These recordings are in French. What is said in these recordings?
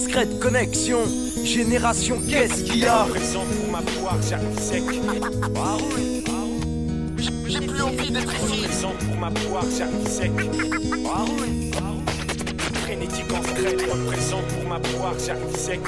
Secrète connexion, génération, qu'est-ce qu'il y a? Présent pour ma poire, j'arrive sec. J'ai plus envie d'être ici. Présent pour ma poire, j'arrive sec. Frénétique en secret, représente pour ma poire, j'arrive sec.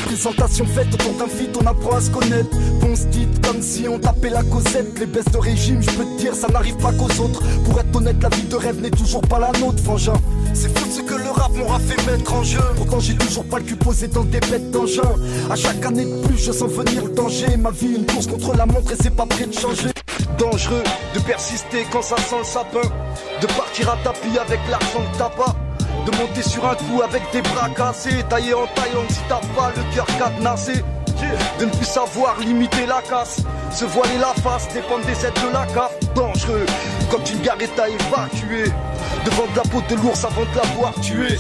Présentation faite autour d'un feat, on apprend à se connaître. Bon style comme si on tapait la causette. Les baisses de régime, je peux te dire, ça n'arrive pas qu'aux autres. Pour être honnête, la vie de rêve n'est toujours pas la nôtre, frangin. C'est fou ce que le rap m'aura fait mettre en jeu. Pourtant j'ai toujours pas le cul posé dans des bêtes d'engin. À chaque année de plus, je sens venir le danger. Ma vie une course contre la montre et c'est pas prêt de changer. Dangereux de persister quand ça sent le sapin. De partir à tapis avec l'argent de tabac. De monter sur un coup avec des bras cassés. Taillé en Thaïlande si t'as pas le cœur cadenassé. De ne plus savoir limiter la casse. Se voiler la face, dépendre des aides de la CAF. Dangereux, quand une gare est à évacuer. Devant de la peau de l'ours avant de l'avoir tué.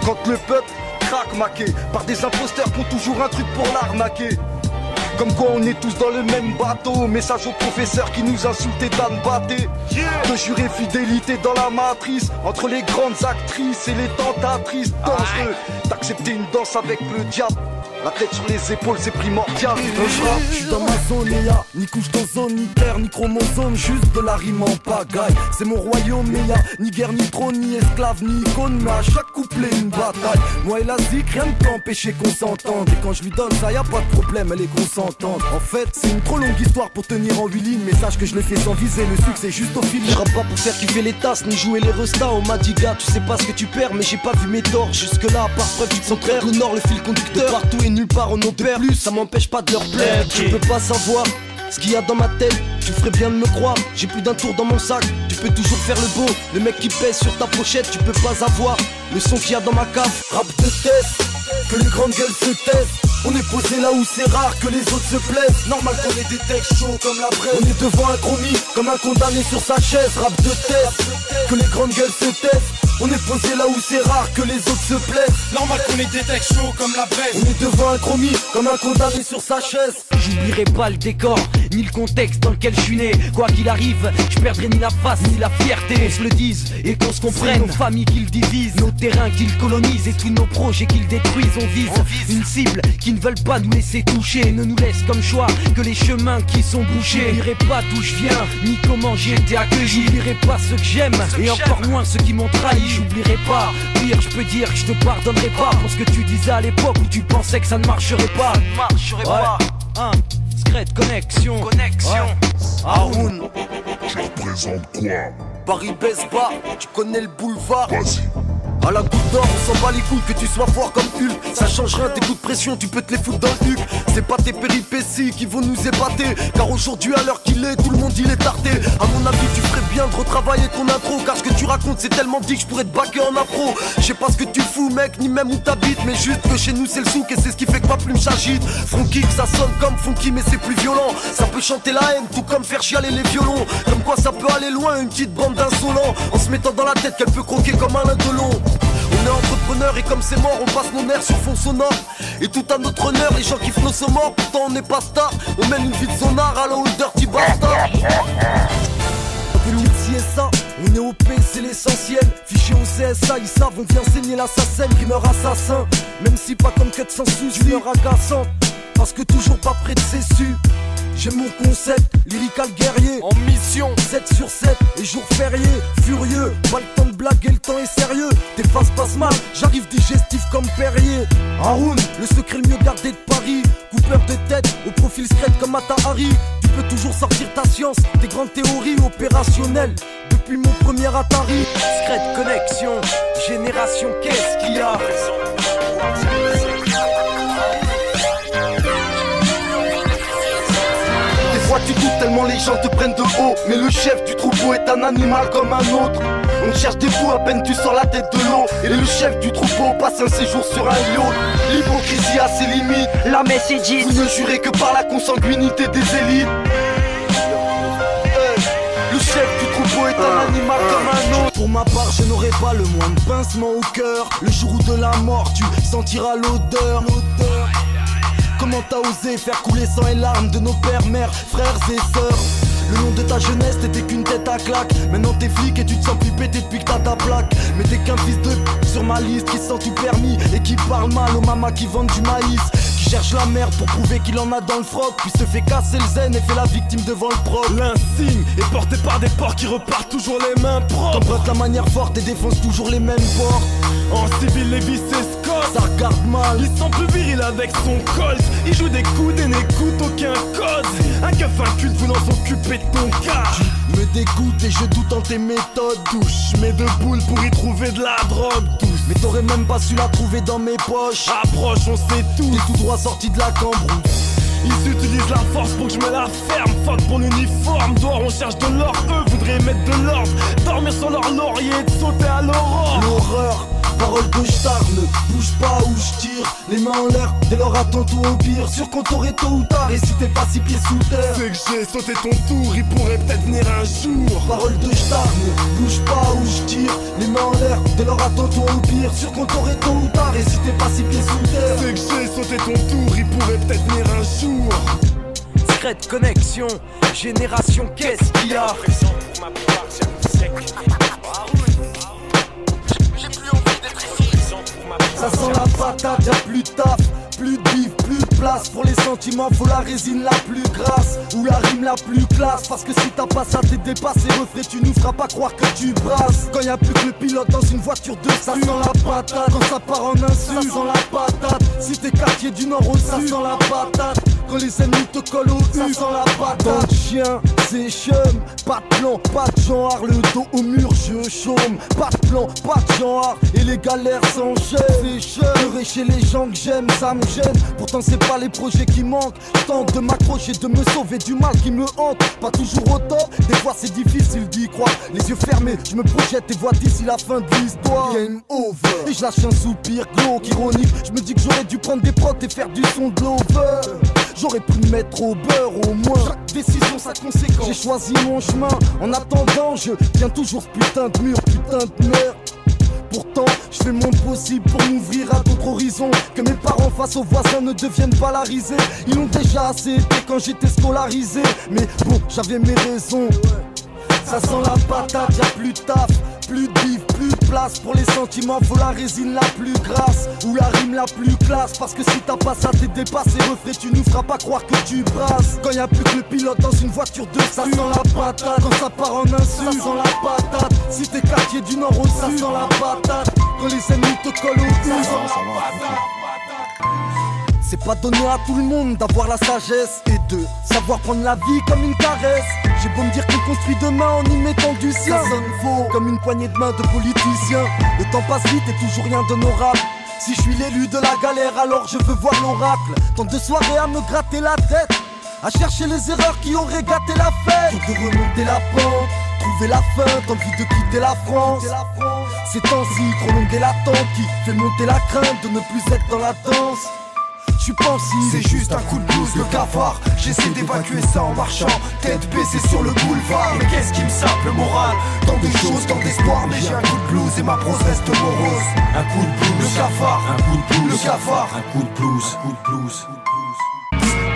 Quand le peuple craque maqué par des imposteurs qui ont toujours un truc pour l'arnaquer. Comme quoi on est tous dans le même bateau. Message aux professeurs qui nous insultaient d'Anne Batté. De jurer fidélité dans la matrice. Entre les grandes actrices et les tentatrices. Dangereux d'accepter une danse avec le diable. La tête sur les épaules, c'est primordial. Je suis dans ma zone et y'a ni couche d'ozone, ni terre, ni chromosome, juste de la rime en pagaille. C'est mon royaume et y'a ni guerre, ni trône, ni esclave, ni icône. Mais à chaque couplet, une bataille. Moi et la zik, rien ne peut empêcher qu'on s'entende. Et quand je lui donne ça, y'a pas de problème, elle est consentante. En fait, c'est une trop longue histoire pour tenir en 8 lignes. Mais sache que je le fais sans viser, le succès juste au fil. Je rappe pas pour faire kiffer les tasses, ni jouer les restas. On m'a dit, gars, tu sais pas ce que tu perds, mais j'ai pas vu mes torts. Jusque là, par preuve du contraire, le nord, le fil conducteur. De partout et nulle part on opère plus, ça m'empêche pas de leur plaire. Tu peux pas savoir ce qu'il y a dans ma tête, tu ferais bien de me croire. J'ai plus d'un tour dans mon sac, tu peux toujours faire le beau. Le mec qui pèse sur ta pochette, tu peux pas avoir le son qu'il y a dans ma cave. Rap de test, que les grandes gueules se taisent. On est posé là où c'est rare que les autres se plaisent. Normal qu'on ait des textes chauds comme la presse. On est devant un chromie, comme un condamné sur sa chaise. Rap de test, que les grandes gueules se taisent. On est posé là où c'est rare que les autres se plaisent. Normal qu'on ait des textes chauds comme la presse. On est devant un chromie, comme un condamné sur sa chaise. J'oublierai pas le décor, ni le contexte dans lequel je suis né. Quoi qu'il arrive, je perdrai ni la face, ni la fierté. Qu'on se le dise et qu'on se comprenne. Nos familles qui le divisent, nos terrains qui le colonisent. Et tous nos projets qui le détruisent. On vise une cible qui ne veulent pas nous laisser toucher. Ne nous laisse comme choix que les chemins qui sont bouchés. J'oublierai pas d'où je viens, ni comment j'ai été accueilli. J'oublierai pas ceux que j'aime, et encore moins ceux qui m'ont trahi. J'oublierai pas, pire je peux dire que je te pardonnerai pas pour ce que tu disais à l'époque où tu pensais que ça ne marcherait pas. Secrète connexion. Haroun, Tu représentes quoi? Paris baisse bas, tu connais le boulevard. Vas-y. À la goutte d'or, on s'en bat les couilles que tu sois fort comme Hulk. Ça change rien, tes coups de pression, tu peux te les foutre dans le huc. C'est pas tes péripéties qui vont nous épater. Car aujourd'hui, à l'heure qu'il est, tout le monde il est tardé. À mon avis, tu ferais bien de retravailler ton intro. Car ce que tu racontes, c'est tellement dit que je pourrais te baquer en afro. Je sais pas ce que tu fous, mec, ni même où t'habites. Mais juste que chez nous, c'est le souk et c'est ce qui fait que ma plume s'agite. Front kick, ça sonne comme funky, mais c'est plus violent. Ça peut chanter la haine, tout comme faire chialer les violons. Comme quoi ça peut aller loin, une petite bande d'insolents. En se mettant dans la tête qu'elle peut croquer comme un lindelon. On est entrepreneur et comme c'est mort, on passe nos nerfs sur fond sonore. Et tout à notre honneur, les gens kiffent nos morts. Pourtant on n'est pas star, on mène une vie de sonar à la old dirty bastard. Petit CSA, on est OP, c'est l'essentiel. Fiché au CSA, ils savent, on vient saigner l'assassin, primeur assassin. Même si pas comme quête sans souci, humeur agaçante. Parce que toujours pas près de cessu. J'aime mon concept, lyrical guerrier. En mission 7 sur 7 et jour férié. Furieux, pas le temps de blaguer, le temps est sérieux. Tes faces passent mal, j'arrive digestif comme Perrier. Haroun, le secret le mieux gardé de Paris. Coupeur de tête, au profil secret comme Atahari. Tu peux toujours sortir ta science, tes grandes théories opérationnelles. Depuis mon premier Atari. Secrète connexion, génération, qu'est-ce qu'il y a? Tu doutes tellement les gens te prennent de haut. Mais le chef du troupeau est un animal comme un autre. On cherche des fous à peine tu sors la tête de l'eau. Et le chef du troupeau passe un séjour sur un yacht. L'hypocrisie a ses limites. La message is vous ne jurez que par la consanguinité des élites. Le chef du troupeau est un animal comme un autre. Pour ma part je n'aurai pas le moindre pincement au cœur. Le jour où de la mort tu sentiras l'odeur. Comment t'as osé faire couler sang et larmes de nos pères, mères, frères et sœurs? Le nom de ta ta jeunesse, t'étais qu'une tête à claque. Maintenant t'es flic et tu te sens plus pété depuis que t'as ta plaque. Mais t'es qu'un fils de sur ma liste qui sent tout permis et qui parle mal aux mamas qui vendent du maïs. Qui cherche la merde pour prouver qu'il en a dans le froc, puis se fait casser le zen et fait la victime devant le proc. L'insigne est porté par des porcs qui repartent toujours les mains propres. T'empruntes la manière forte et défonce toujours les mêmes portes. En civil, les vices s'escortent. Ça regarde mal. Il sent plus viril avec son colt. Il joue des coudes et n'écoute aucun code. Un keuf inculte voulant s'occuper de ton cas. Tu me dégoûtes et je doute en tes méthodes. Touche mes deux boules pour y trouver de la drogue. Tous. Mais t'aurais même pas su la trouver dans mes poches. Approche, on sait tout. T'es tout droit sorti de la cambrousse. Ils utilisent la force pour que je me la ferme. Fuck pour l'uniforme, dehors on cherche de l'or. Eux voudraient mettre de l'ordre, dormir sur leur laurier et de sauter à l'aurore. L'horreur, parole de star, ne bouge pas où je tire. Les mains en l'air, dès lors attends tout au pire. Sûr qu'on t'aurait tôt ou tard, et si t'es pas 6 pieds sous terre. C'est que j'ai sauté ton tour, il pourrait peut-être venir un jour. Parole de star, ne bouge pas où je tire. Les mains en l'air, dès lors attends tout au pire. Sûr qu'on t'aurait tôt ou tard, et si t'es pas 6 pieds sous terre. C'est que j'ai sauté ton tour, il pourrait peut-être venir un jour. Secrète connexion, génération, qu'est-ce qu'il y a? Présent pour ma poire, j'ai sec. J'ai plus envie d'être ici. Présent pour ma poire. Ça sent la patate, y'a plus de taf, plus de bif, plus de place. Pour les sentiments, faut la résine la plus grasse ou la rime la plus classe. Parce que si t'as pas ça, t'es dépassé. Refrais, tu nous feras pas croire que tu brasses. Quand y'a plus que le pilote dans une voiture de ça sent la patate. Quand ça part en insulte, ça sent la patate. Si t'es quartier du nord au sud, ça sent la patate. Quand les ennemis te collent au ça sent la patate. De chien, c'est chum, pas de plan, pas de genre. Le dos au mur, je chôme. Pas de plan, pas de genre. Et les galères s'enchaînent. C'est chum, chez les gens que j'aime, ça me gêne. Pourtant c'est pas les projets qui manquent. Je tente de m'accrocher, de me sauver du mal qui me hante. Pas toujours au top, des fois c'est difficile d'y croire. Les yeux fermés, je me projette et vois d'ici la fin de l'histoire. Game over. Et je lâche un soupir glauque, ironique. Je me dis que j'aurais dû prendre des prods et faire du son de l'over. J'aurais pu me mettre au beurre au moins. Chaque décision sa conséquence. J'ai choisi mon chemin. En attendant, je tiens toujours ce putain de mur, putain de merde. Pourtant, je fais mon possible pour m'ouvrir à d'autres horizons. Que mes parents face aux voisins ne deviennent pas la risée. Ils l'ont déjà assez été quand j'étais scolarisé. Mais bon, j'avais mes raisons. Ça sent la patate, y'a plus de taf, plus de bif, plus de place. Pour les sentiments, faut la résine la plus grasse ou la rime la plus classe. Parce que si t'as pas ça, t'es dépassé. Refrais, tu nous feras pas croire que tu brasses. Quand y'a plus que le pilote dans une voiture de ça sent la patate. Quand ça part en insulte, ça sent la patate. Si t'es quartier du nord au sud, ça sent la patate. Quand les ennemis te collent au cul, ça sent la patate. C'est pas donné à tout le monde d'avoir la sagesse et de savoir prendre la vie comme une caresse. J'ai beau me dire qu'on construit demain en y mettant du sien. Ça sonne faux comme une poignée de main de politiciens. Le temps passe vite et toujours rien d'honorable. Si je suis l'élu de la galère, alors je veux voir l'oracle. Tant de soirées à me gratter la tête, à chercher les erreurs qui auraient gâté la fête. Tout de remonter la pente, trouver la fin, envie de quitter la France. Ces temps-ci, trop longue est l'attente qui fait monter la crainte de ne plus être dans la danse. Je suis pensif, c'est juste un coup de blues, le cafard. J'essaie d'évacuer ça en marchant, tête baissée sur le boulevard. Mais qu'est-ce qui me sape le moral? Tant de choses, tant d'espoir, mais j'ai un coup de blues et ma prose reste morose. Un coup de blues, le cafard, un coup de blues, le cafard, un coup de blues, un coup de blues.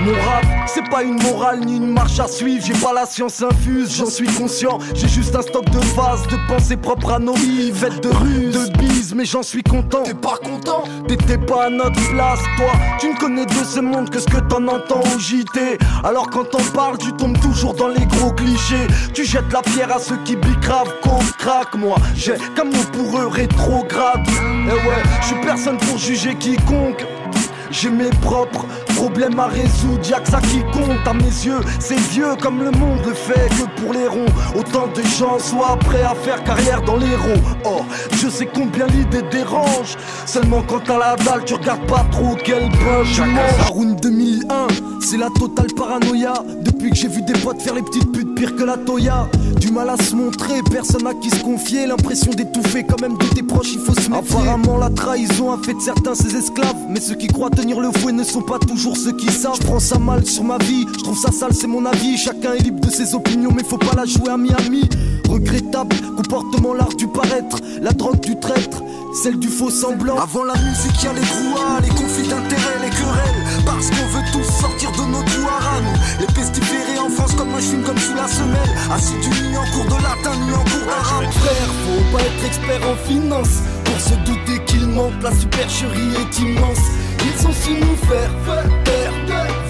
Mon rap, c'est pas une morale ni une marche à suivre. J'ai pas la science infuse, j'en suis conscient. J'ai juste un stock de phases, de pensées propres à nos vies. Faites de ruses, de bises, mais j'en suis content. T'es pas content? T'étais pas à notre place, toi. Tu ne connais de ce monde que ce que t'en entends au JT. Alors quand t'en parles, tu tombes toujours dans les gros clichés. Tu jettes la pierre à ceux qui bicravent, qu'on craque. Moi, j'ai comme mot pour eux rétrograde. Et ouais, je suis personne pour juger quiconque. J'ai mes propres problèmes à résoudre, y'a que ça qui compte à mes yeux. C'est vieux comme le monde le fait que pour les ronds. Autant de gens soient prêts à faire carrière dans les ronds. Or, je sais combien l'idée dérange. Seulement quand t'as la dalle, tu regardes pas trop quel pain tu manges. Haroun 2001, c'est la totale paranoïa. Depuis que j'ai vu des potes faire les petites putes pire que la Toya. Du mal à se montrer, personne à qui se confier. L'impression d'étouffer quand même de tes proches, il faut se méfier. Apparemment la trahison a fait de certains ses esclaves. Mais ceux qui croient tenir le fouet ne sont pas toujours ceux qui savent. Je prends ça mal sur ma vie, je trouve ça sale, c'est mon avis. Chacun est libre de ses opinions, mais faut pas la jouer à Miami. Regrettable, comportement, l'art du paraître. La drogue du traître, celle du faux semblant. Avant la musique y'a les brouhahs, les conflits d'intérêts, les querelles. Parce qu'on veut tous sortir de nos douaras, nous. Les pestiférés en France comme un chewing comme sous la semelle. Assidus ni en cours de latin ni en cours d'arabe. Frère, faut pas être expert en finance pour se douter qu'il manque, la supercherie est immense. Ils sont si nous faire taire.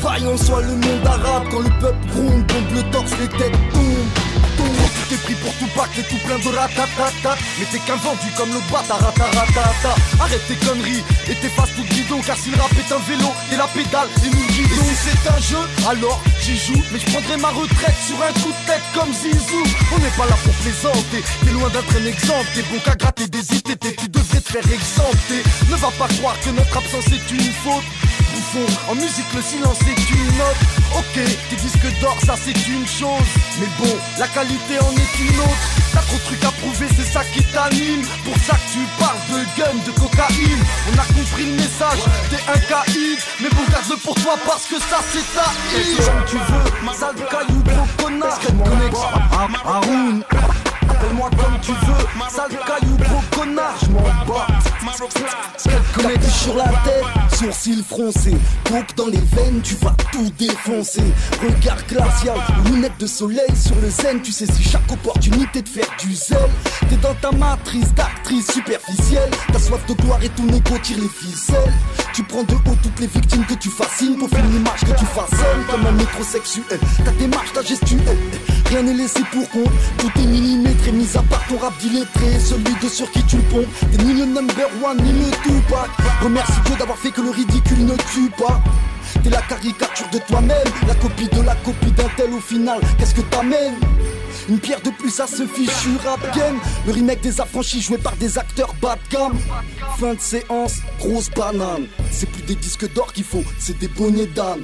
Vaillant soit le monde arabe quand le peuple gronde, bombe le torse, les têtes tombent. Tout est pris pour tout pack, les tout plein de ratatata. Mais t'es qu'un vendu comme le bataratatata. Arrête tes conneries et t'effaces tout le guidon. Car si le rap est un vélo, t'es la pédale et nous le guidons. Et si c'est un jeu, alors j'y joue. Mais je prendrai ma retraite sur un coup de tête comme Zizou. On n'est pas là pour plaisanter, t'es loin d'être un exemple. T'es bon qu'à gratter des ITT, tu devrais te faire exempter. Ne va pas croire que notre absence est une faute. Bouffon, en musique le silence est une note. Ok, tes disques d'or ça c'est une chose. Mais bon, la qualité en est une autre. T'as trop de trucs à prouver, c'est ça qui t'anime. Pour ça que tu parles de gun, de cocaïne. On a compris le message, t'es un caïd. Mais bon garde-le pour toi parce que ça c'est ta île. Comme tu veux, sale caillou, gros connard. Haroun, appelle-moi comme tu veux, sale caillou, gros connard. J'm'en bats. Connecté sur la tête, sourcils froncés, coke dans les veines, tu vas tout défoncer. Regard glacial, lunettes de soleil sur le zen, tu sais si chaque opportunité de faire du zèle. T'es dans ta matrice d'actrice superficielle, ta soif de gloire et ton égo tire les ficelles. Tu prends de haut toutes les victimes que tu fascines pour faire une image que tu façonnes comme un métrosexuel. Ta démarche, ta gestuelle, rien n'est laissé pour compte. Tout est millimétré, mis à part ton rap d'illettré, celui de sur qui tu le pompes. T'es ni le number one, ni le Tupac. Remercie Dieu d'avoir fait que le ridicule ne tue pas. T'es la caricature de toi-même, la copie de la copie d'un tel au final. Qu'est-ce que t'amènes? Une pierre de plus à ce fichu rap game. Le remake des affranchis joué par des acteurs bas de gamme. Fin de séance, grosse banane. C'est plus des disques d'or qu'il faut, c'est des bonnets d'âne.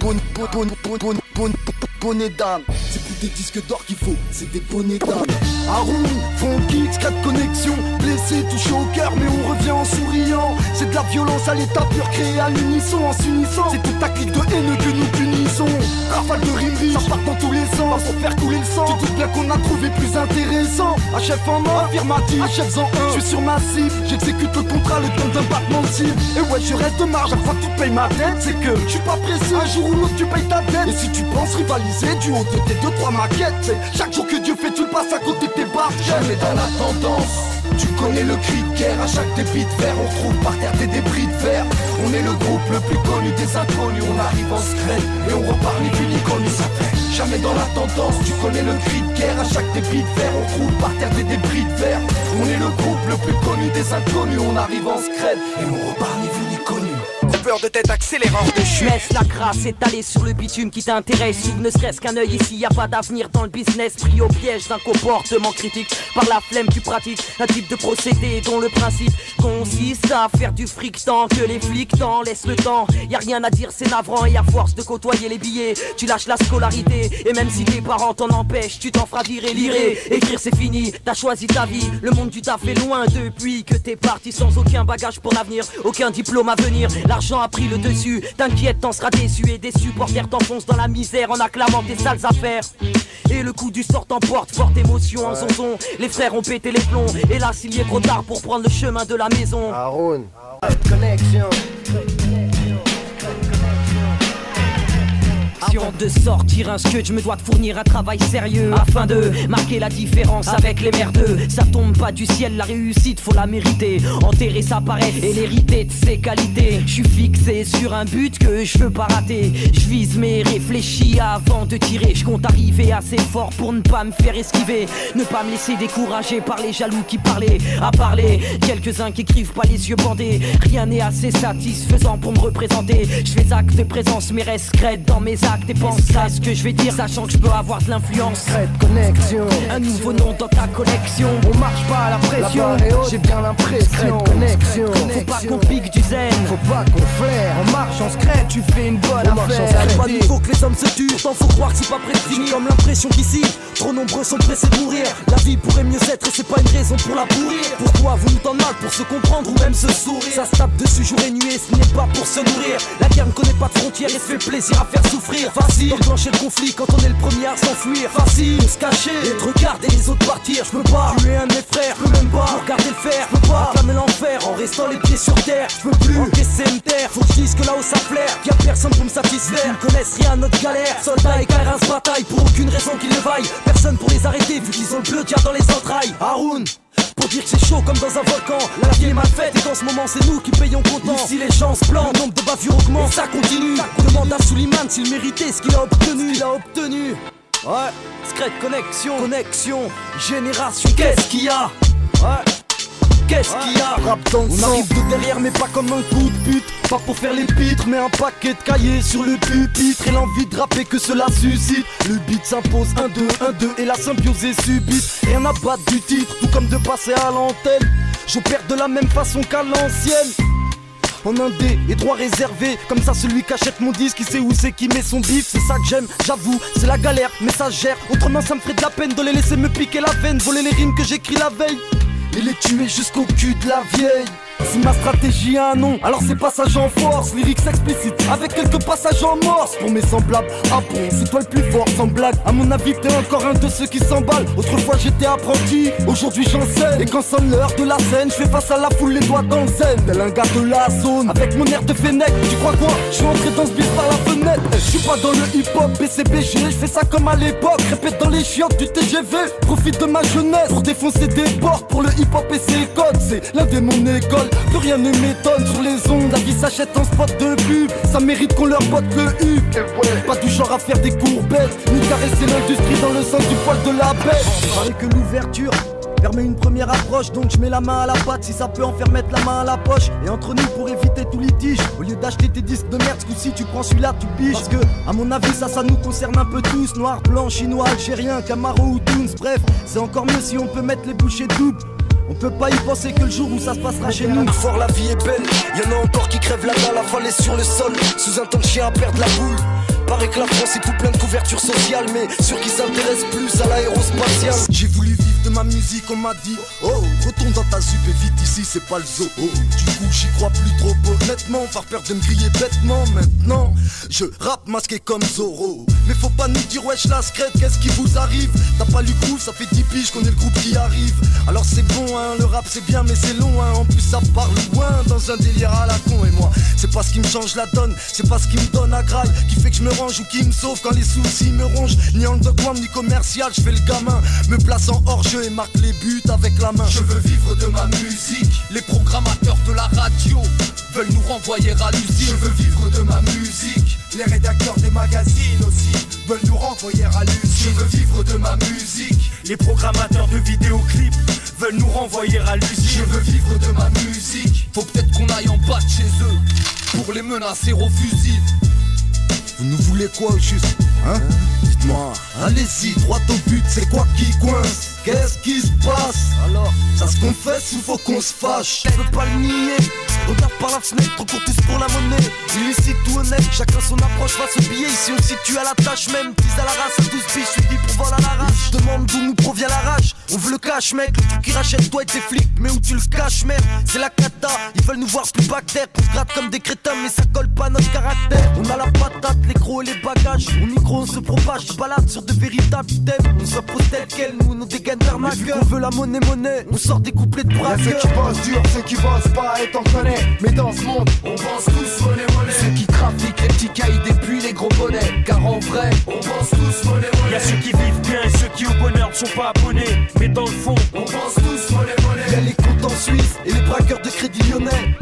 Bonnets d'âne. C'est plus des disques d'or qu'il faut, c'est des bonnets d'âne. Haroun, funky, scratch connexion. Blessé, touché au cœur, mais on revient en souriant. C'est de la violence à l'état pur, créée à l'unisson, en s'unissant. C'est toute ta clique de haine que nous punissons. Rafale de rimes, ça part dans tous les sens. Pour faire couler le sang, tu doutes bien qu'on a trouvé plus intéressant. Achève en mort, affirmatif, achève en un. Je suis sur ma cible, j'exécute le contrat, le temps d'un battement de cire. Et ouais, je reste de marge, à chaque fois que tu payes ma dette. C'est que je suis pas pressé, un jour ou l'autre tu payes ta dette. Et si tu penses rivaliser du haut de tes 2-3 maquettes, c'est chaque jour que Dieu fait, tu le passes à côté de tes barres. Jamais dans la tendance, tu connais le cri de guerre. À chaque débit de verre, on trouve par terre des débris de verre. On est le groupe le plus connu des inconnus. On arrive en secret et on repart ni vu ni connu. Ça fait jamais dans la tendance, tu connais le cri de guerre. À chaque débit de verre, on trouve par terre des débris de verre. On est le groupe le plus connu des inconnus. On arrive en secret et on repart ni vu ni connu. Coupeur de tête accélérant de chute. Laisse la crasse étalée sur le bitume qui t'intéresse. Ouvre ne serait-ce qu'un œil ici, y a pas d'avenir dans le business. Pris au piège d'un comportement critique. Par la flemme tu pratiques un type de procédé dont le principe consiste à faire du fric tant que les flics t'en laissent le temps. Y a rien à dire, c'est navrant et à force de côtoyer les billets, tu lâches la scolarité. Et même si tes parents t'en empêchent, tu t'en feras virer. Lire, écrire c'est fini, t'as choisi ta vie. Le monde du taf est loin depuis que t'es parti sans aucun bagage pour l'avenir, aucun diplôme à venir. L'argent a pris le dessus, t'inquiète t'en seras déçu. Et des supporters t'enfoncent dans la misère en acclamant tes sales affaires. Et le coup du sort t'emporte, forte émotion en zonzon. Les frères ont pété les plombs, hélas il y est trop tard pour prendre le chemin de la maison. Haroun, connexion. Avant de sortir un scud, je me dois de fournir un travail sérieux afin de marquer la différence avec les merdeux. Ça tombe pas du ciel, la réussite faut la mériter. Enterrer sa paresse et l'hériter de ses qualités. Je suis fixé sur un but que je veux pas rater. Je vise mais réfléchis avant de tirer. Je compte arriver assez fort pour ne pas me faire esquiver. Ne pas me laisser décourager par les jaloux qui parlaient à parler. Quelques-uns qui écrivent pas les yeux bandés. Rien n'est assez satisfaisant pour me représenter. Je fais acte de présence mais reste crête dans mes actes. Et pense à ce que je vais dire, sachant que je peux avoir de l'influence. Secret connexion. Un nouveau nom dans ta collection. On marche pas à la pression, j'ai bien l'impression. Connexion. Faut pas qu'on pique du zen, faut pas qu'on flaire. On marche en secret, tu fais une bonne affaire. C'est pas nouveau que les hommes se tuent, pourtant faut croire que c'est pas prêt de finir. Comme l'impression qu'ici, trop nombreux sont pressés de mourir. La vie pourrait mieux être et c'est pas une raison pour la pourrir. Pourquoi vous nous tendez mal pour se comprendre ou même se sourire? Ça se tape dessus jour et nuit et ce n'est pas pour se nourrir. La guerre ne connaît pas de frontières et se fait plaisir à faire souffrir. facile d'enclencher le conflit quand on est le premier à s'enfuir. Facile de se cacher et de regarder les autres partir. Je peux pas tuer un de mes frères, je peux même pas regarder le fer. Je peux pas acclamer l'enfer en restant les pieds sur terre. Je peux plus encaisser me taire, faut que je dise que là où ça flaire, y'a personne pour me satisfaire. Ils connaissent rien à notre galère. Soldats et KRS bataille pour aucune raison qu'ils le vaillent. Personne pour les arrêter vu qu'ils ont le bleu diable dans les entrailles. Haroun, pour dire que c'est chaud comme dans un volcan. La vie est mal faite et qu'en ce moment c'est nous qui payons comptant. Ici les gens se plantent, le nombre de bavures augmente et ça continue. Demande à Suleiman s'il méritait ce qu'il a obtenu. Ouais, Secret connexion, génération, qu'est-ce qu'il y a? Ouais, qu'est-ce qu'il y a? On arrive de derrière mais pas comme un coup de pute. Pas pour faire les pitres mais un paquet de cahiers sur le pupitre. Et l'envie de rapper que cela suscite. Le beat s'impose 1-2 et la symbiose est subite. Rien à battre du titre, tout comme de passer à l'antenne. J'opère de la même façon qu'à l'ancienne. En indé et droit réservé, comme ça celui qui achète mon disque, il sait où c'est qui met son bif. C'est ça que j'aime, j'avoue, c'est la galère, mais ça gère. Autrement ça me ferait de la peine de les laisser me piquer la veine, voler les rimes que j'écris la veille et les tuer jusqu'au cul de la vieille. Si ma stratégie a un nom, alors c'est passage en force. Lyrics explicites, avec quelques passages en morse. Pour mes semblables, ah bon, c'est toi le plus fort, sans blague. À mon avis t'es encore un de ceux qui s'emballent. Autrefois j'étais apprenti, aujourd'hui j'enseigne. Et quand sonne l'heure de la scène, je fais face à la foule, les doigts dans le zen. Tel un gars de la zone, avec mon air de fennec. Tu crois quoi? Je suis entré dans ce bis par la fenêtre. Je suis pas dans le hip-hop, BCBG, je fais ça comme à l'époque. Répète dans les chiottes du TGV, profite de ma jeunesse pour défoncer des portes. Pour le hip-hop et ses codes, c'est l'un de mon école. Plus rien ne m'étonne sur les ondes, la vie s'achète en spot de pub. Ça mérite qu'on leur botte le huc. Pas du genre à faire des courbettes, ni caresser l'industrie dans le sens du poil de la bête. Paraît que l'ouverture permet une première approche, donc je mets la main à la pâte si ça peut en faire mettre la main à la poche. Et entre nous pour éviter tout litige, au lieu d'acheter tes disques de merde, ce coup-ci tu prends celui-là, tu piges. Parce que à mon avis ça nous concerne un peu tous. Noir, blanc, chinois, algérien, Camaro ou Toons. Bref, c'est encore mieux si on peut mettre les bouchées doubles. On peut pas y penser que le jour où ça se passera chez nous. Fort la vie est belle, y'en a encore qui crèvent la dalle, affalés sur le sol, sous un temps de chien à perdre la boule. Paraît que la France est tout plein de couverture sociale, mais sûr qui s'intéresse plus à l'aérospatiale. J'ai voulu vivre de ma musique, on m'a dit oh, retourne dans ta zup et vite ici c'est pas le zoo. Oh, du coup j'y crois plus trop honnêtement, par peur de me griller bêtement. Maintenant je rappe masqué comme Zorro. Mais faut pas nous dire wesh la scrète, qu'est-ce qui vous arrive? T'as pas lu groove, ça fait 10 piges qu'on est le groupe qui arrive. Alors c'est bon hein, le rap c'est bien mais c'est long hein. En plus ça parle loin dans un délire à la con. Et moi c'est pas ce qui me change la donne, c'est pas ce qui me donne à graille qui fait que je me range ou qui me sauve quand les soucis me rongent. Ni underground ni commercial, je fais le gamin, me place en hors-jeu et marque les buts avec la main. Je veux vivre de ma musique, les programmateurs de la radio veulent nous renvoyer à l'usine. Je veux vivre de ma musique, les rédacteurs des magazines aussi veulent nous renvoyer à l'usine. Je veux vivre de ma musique, les programmateurs de vidéoclips veulent nous renvoyer à l'usine. Je veux vivre de ma musique, faut peut-être qu'on aille en bas de chez eux pour les menacer au fusil. Vous nous voulez quoi au juste, hein? Dites-moi, allez-y, droit au but, c'est quoi qui coince? Qu'est-ce qui se passe? Alors, ça se confesse ou faut qu'on se fâche? Je peux pas le nier, regarde par la fenêtre, trop court tous pour la monnaie. Illicite ou honnête, chacun son approche face au billet. Ici on situe à la tâche même, pise à la race, à 12 biches, suivi pour vol à l'arrache. Je demande d'où nous provient la rage, on veut le cash mec. Le truc qui rachète toi et tes flics, mais où tu le caches merde? C'est la cata, ils veulent nous voir plus bactère. On se gratte comme des crétins mais ça colle pas à notre caractère. On a la patate, les crocs et les bagages. On micro, on se propage, je balade sur de véritables thèmes. On s'impose tel quel, nous nos dégâts d'arnaqueurs. On veut la monnaie, on sort des couplets de braqueurs. Y'a ceux qui bossent dur, ceux qui bossent pas et t'en connais. Mais dans ce monde, on pense tous monnaie. Ceux qui trafiquent les petits cailles depuis les gros bonnets. Car en vrai, on pense tous monnaie. Y'a ceux qui vivent bien et ceux qui au bonheur ne sont pas abonnés. Mais dans le fond, on pense tous monnaie. Y'a les comptes en Suisse et les braqueurs de crédit lyonnais.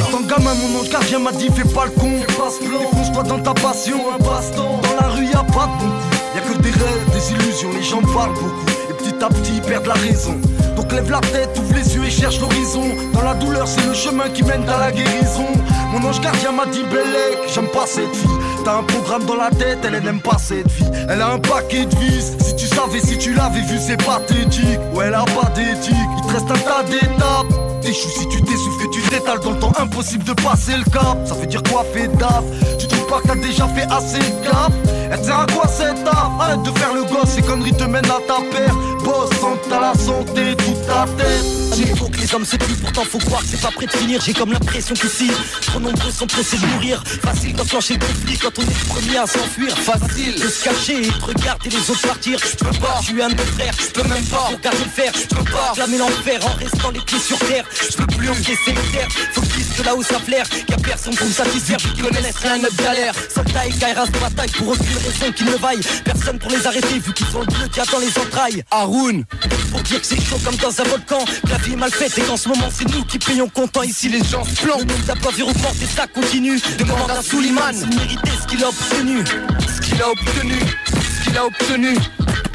Étant gamin, mon ange gardien m'a dit fais pas le con, défonce-toi dans ta passion, un passe-temps. Dans la rue y'a pas de bon coup, y'a que des rêves, des illusions, les gens parlent beaucoup. Et petit à petit ils perdent la raison. Donc lève la tête, ouvre les yeux et cherche l'horizon. Dans la douleur c'est le chemin qui mène à la guérison. Mon ange gardien m'a dit Bellec, j'aime pas cette fille. T'as un programme dans la tête, elle n'aime pas cette fille. Elle a un paquet de vices, si tu savais, si tu l'avais vu c'est pathétique. Ouais elle a pas d'éthique, il te reste un tas d'étapes. T'échoues si tu t'essouffles et tu t'étales dans le temps, impossible de passer le cap. Ça veut dire quoi, fais daf? Tu trouves pas que t'as déjà fait assez de gaffe? Elle te sert à quoi cette taf? Arrête de faire le gosse, ces conneries te mènent à ta perte. Bosse, sens que t'as la santé, toute ta tête. Il faut que les hommes se tuent, pourtant faut croire que c'est pas prêt de finir. J'ai comme l'impression qu'ici, trop nombreux sont pressés de mourir. Facile d'enclencher le conflit quand on est le premier à s'enfuir. Facile de se cacher et de regarder les autres partir. Je peux pas, je suis un de mes frères, je peux même pas regarder le fer. Je peux pas clamer l'enfer en restant les pieds sur terre. Je peux plus encaisser le terre, faut que je dise que là où ça flaire, y'a personne pour me satisfaire, qui connaissent rien de galère. Soldats et Kairas de bataille pour aucune raison qu'ils ne vaillent. Personne pour les arrêter vu qu'ils ont le bleu qui attend les entrailles. Haroun, pour dire que c'est chaud comme dans un volcan, que la vie est mal faite et qu'en ce moment c'est nous qui payons comptant. Ici les gens se plantent, le nombre d'applaudissements augmente et ça continue. Demande à Souliman s'il méritait ce qu'il a obtenu. Ce qu'il a obtenu, ce qu'il a obtenu.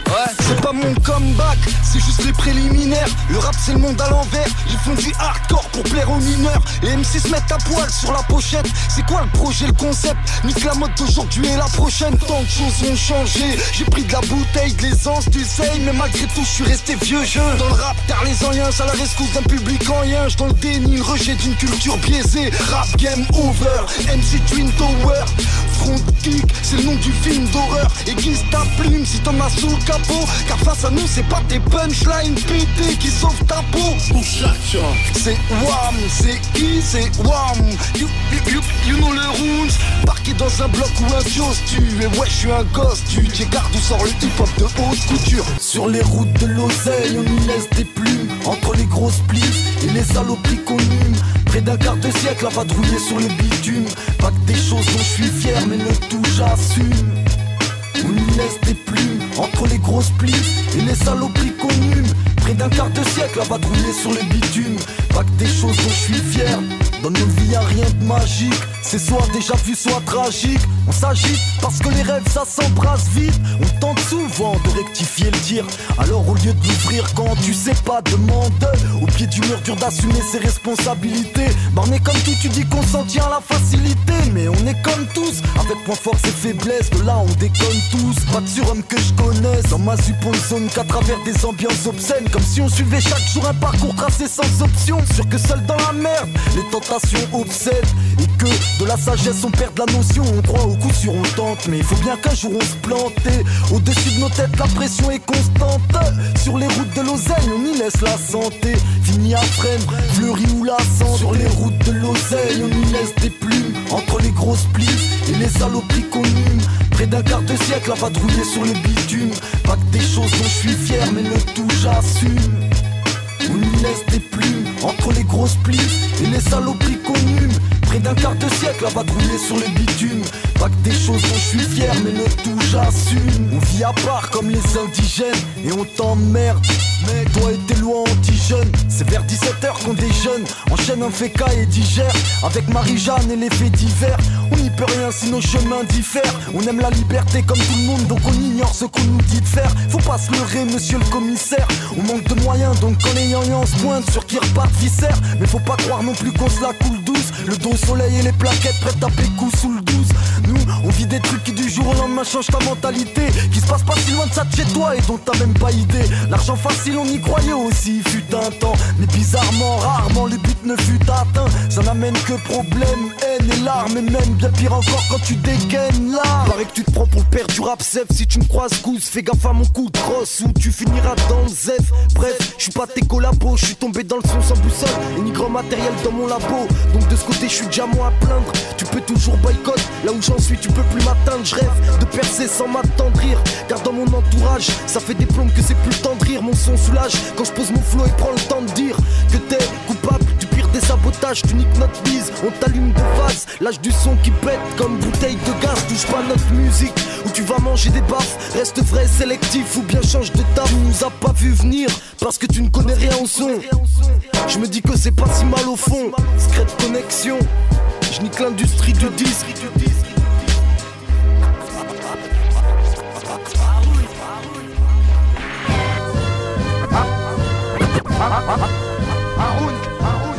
Ouais. C'est pas mon comeback, c'est juste les préliminaires. Le rap c'est le monde à l'envers. Ils font du hardcore pour plaire aux mineurs. Les MC se mettent à poil sur la pochette. C'est quoi le projet, le concept? Nique la mode d'aujourd'hui et la prochaine. Tant de choses ont changé. J'ai pris de la bouteille, de l'aisance, du sel. Mais malgré tout je suis resté vieux jeu. Dans le rap car les anciens à la rescousse d'un public en yinche. Dans le déni, le rejet d'une culture biaisée. Rap game over, MC Twin Tower. Front kick, c'est le nom du film d'horreur. Aiguise ta plume si t'en as sous le capot. Car face à nous c'est pas tes punchlines pétés qui sauvent ta peau. C'est Wham, c'est qui, c'est Wham. You know le rules. Parqué dans un bloc ou un kiosque. Et ouais je suis un gosse. Tu garde où sort le hip hop de haute couture. Sur les routes de l'oseille on y laisse des plumes. Entre les grosses plies et les saloperies communes. Près d'un quart de siècle à vadrouiller sur le bitume. Pas que des choses dont je suis fier mais le tout j'assume. On y laisse des plumes entre les grosses plis et les saloperies communes. Près d'un quart de siècle à vadrouiller sur le bitume. Pas que des choses dont je suis fier. Dans nos vies y'a rien de magique. C'est soit déjà vu soit tragique. On s'agite parce que les rêves ça s'embrasse vite. On tente souvent de rectifier le tir. Alors au lieu de l'ouvrir quand tu sais pas, demande. Au pied du mur dur d'assumer ses responsabilités. Bah on est comme tout, tu dis qu'on s'en tient à la facilité. Mais on est comme tous, avec points forts et faiblesses. De là on déconne tous, pas de surhomme que je connaisse. Dans ma zup on zone qu'à travers des ambiances obscènes. Comme si on suivait chaque jour un parcours tracé sans option. Sûr que seul dans la merde, les tentations obsèdent. Et que de la sagesse on perd la notion. On croit au coup sûr on tente, mais il faut bien qu'un jour on se plante. Au-dessus de nos têtes la pression est constante. Sur les routes de l'oseille on y laisse la santé. Fini à freine, fleurie ou la santé. Sur les routes de l'oseille on y laisse des plumes. Entre les grosses plis et les saloperies communes. Près d'un quart de siècle à vadrouiller sur le bitume. Pas que des choses dont je suis fier mais le tout j'assume. On y laisse des plumes entre les grosses plis et les saloperies communes. Près d'un quart de siècle à vadrouiller sur le bitume. Pas que des choses dont je suis fier mais le tout j'assume. On vit à part comme les indigènes et on t'emmerde. Mais toi et tes lois anti-jeunes. C'est vers 17h qu'on déjeune. Enchaîne un féca et digère. Avec Marie-Jeanne et les faits divers. On n'y peut rien si nos chemins diffèrent. On aime la liberté comme tout le monde donc on ignore ce qu'on nous dit de faire. Faut pas se leurrer monsieur le commissaire. On manque de moyens donc quand les gnangnans se pointent sur qui repartent viscères. Mais faut pas croire non plus qu'on se la coule douce. Le dos au soleil et les plaquettes prêtes à taper coup sous le 12. Nous on vit des trucs qui du jour au lendemain changent ta mentalité. Qui se passe pas si loin de ça de chez toi et dont t'as même pas idée. L'argent facile on y croyait aussi, il fut un temps. Mais bizarrement, rarement le but ne fut atteint. Ça n'amène que problème, haine et larmes. Et même bien pire encore quand tu dégaines là. Paraît que tu te prends pour le père du rap zef. Si tu me croises goose, fais gaffe à mon coup de crosse. Ou tu finiras dans le zef. Bref, je suis pas tes collabos. Je suis tombé dans le son sans boussole et ni grand matériel dans mon labo. Donc de ce côté je suis déjà moins à plaindre. Tu peux toujours boycott, là où j'en suis tu peux plus m'atteindre. Je rêve de percer sans m'attendrir. Car dans mon entourage, ça fait des plombes que c'est plus le temps de rire. Mon son soulage quand je pose mon flow et prends le temps de dire que t'es coupable du pire des sabotages. Tu niques notre bise, on t'allume de phase. L'âge du son qui pète comme bouteille de gaz. Touche pas notre musique ou tu vas manger des baffes. Reste vrai, sélectif ou bien change de table. On nous a pas vu venir parce que tu ne connais rien au son. Je me dis que c'est pas si mal au fond. Secret de connexion, je nique l'industrie du disque.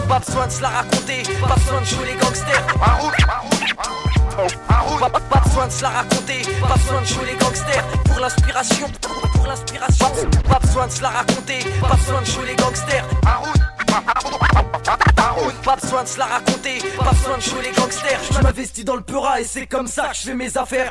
Pas besoin de se la raconter, pas besoin de jouer les gangsters. Pas besoin de se la raconter, pas besoin de jouer les gangsters. Pour l'inspiration, pas besoin de se la raconter, pas besoin de jouer les gangsters. Pas besoin de se la raconter, pas besoin de jouer les gangsters. Je m'investis dans le peura et c'est comme ça que je fais mes affaires.